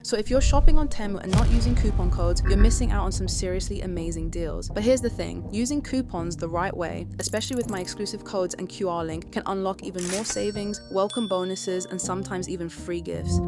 So if you're shopping on Temu and not using coupon codes, you're missing out on some seriously amazing deals. But here's the thing, using coupons the right way, especially with my exclusive codes and QR link, can unlock even more savings, welcome bonuses, and sometimes even free gifts.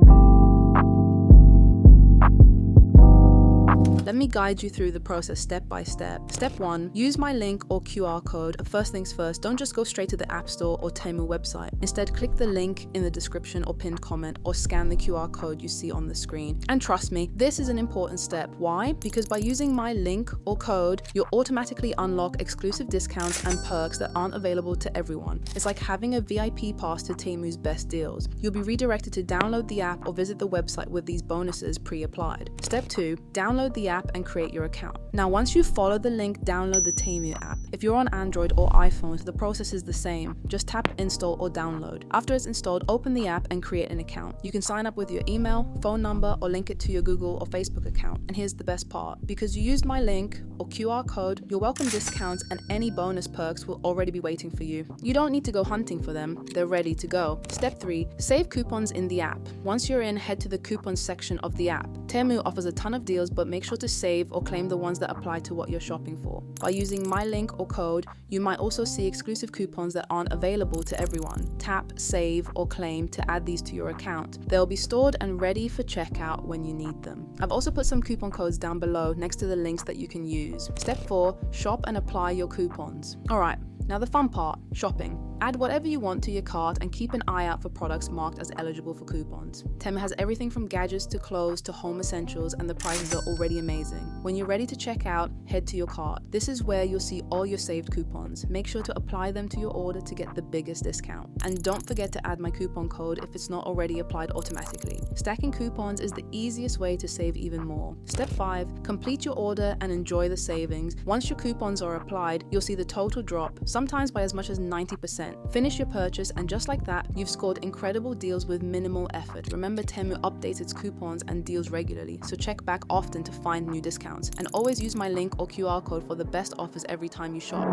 Let me guide you through the process step by step. Step 1, use my link or QR code. First things first, don't just go straight to the App Store or Temu website. Instead, click the link in the description or pinned comment, or scan the QR code you see on the screen. And trust me, this is an important step. Why? Because by using my link or code, you'll automatically unlock exclusive discounts and perks that aren't available to everyone. It's like having a VIP pass to Temu's best deals. You'll be redirected to download the app or visit the website with these bonuses pre-applied. Step 2, download the app and create your account. Now, once you follow the link, download the Temu app. If you're on Android or iPhones, the process is the same. Just tap install or download. After it's installed, open the app and create an account. You can sign up with your email, phone number, or link it to your Google or Facebook account. And here's the best part. Because you used my link or QR code, your welcome discounts and any bonus perks will already be waiting for you. You don't need to go hunting for them. They're ready to go. Step 3, save coupons in the app. Once you're in, head to the coupons section of the app. Temu offers a ton of deals, but make sure to save or claim the ones that apply to what you're shopping for. By using my link or code, you might also see exclusive coupons that aren't available to everyone. Tap, save, or claim to add these to your account. They'll be stored and ready for checkout when you need them. I've also put some coupon codes down below next to the links that you can use. Step 4, shop and apply your coupons. Alright, now the fun part, shopping. Add whatever you want to your cart and keep an eye out for products marked as eligible for coupons. Temu has everything from gadgets to clothes to home essentials, and the prices are already amazing. When you're ready to check out, head to your cart. This is where you'll see all your saved coupons. Make sure to apply them to your order to get the biggest discount. And don't forget to add my coupon code if it's not already applied automatically. Stacking coupons is the easiest way to save even more. Step 5, complete your order and enjoy the savings. Once your coupons are applied, you'll see the total drop, sometimes by as much as 90%. Finish your purchase, and just like that, you've scored incredible deals with minimal effort. Remember, Temu updates its coupons and deals regularly, so check back often to find new discounts. And always use my link or QR code for the best offers every time you shop.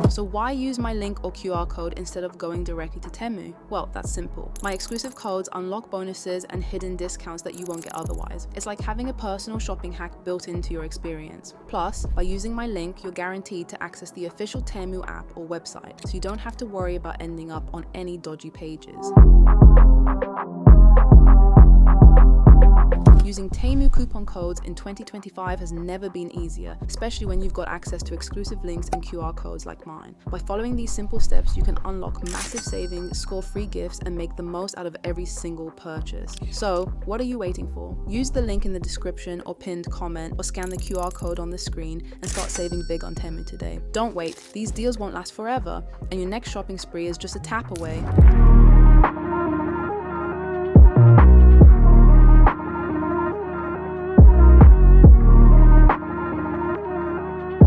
So why use my link or QR code instead of going directly to Temu? Well, that's simple. My exclusive codes unlock bonuses and hidden discounts that you won't get otherwise. It's like having a personal shopping hack built into your experience. Plus, by using my link, you're guaranteed to access the official Temu app or website, so you don't have to worry about ending up on any dodgy pages. Using Temu coupon codes in 2025 has never been easier, especially when you've got access to exclusive links and QR codes like mine. By following these simple steps, you can unlock massive savings, score free gifts, and make the most out of every single purchase. So, what are you waiting for? Use the link in the description or pinned comment, or scan the QR code on the screen and start saving big on Temu today. Don't wait, these deals won't last forever, and your next shopping spree is just a tap away.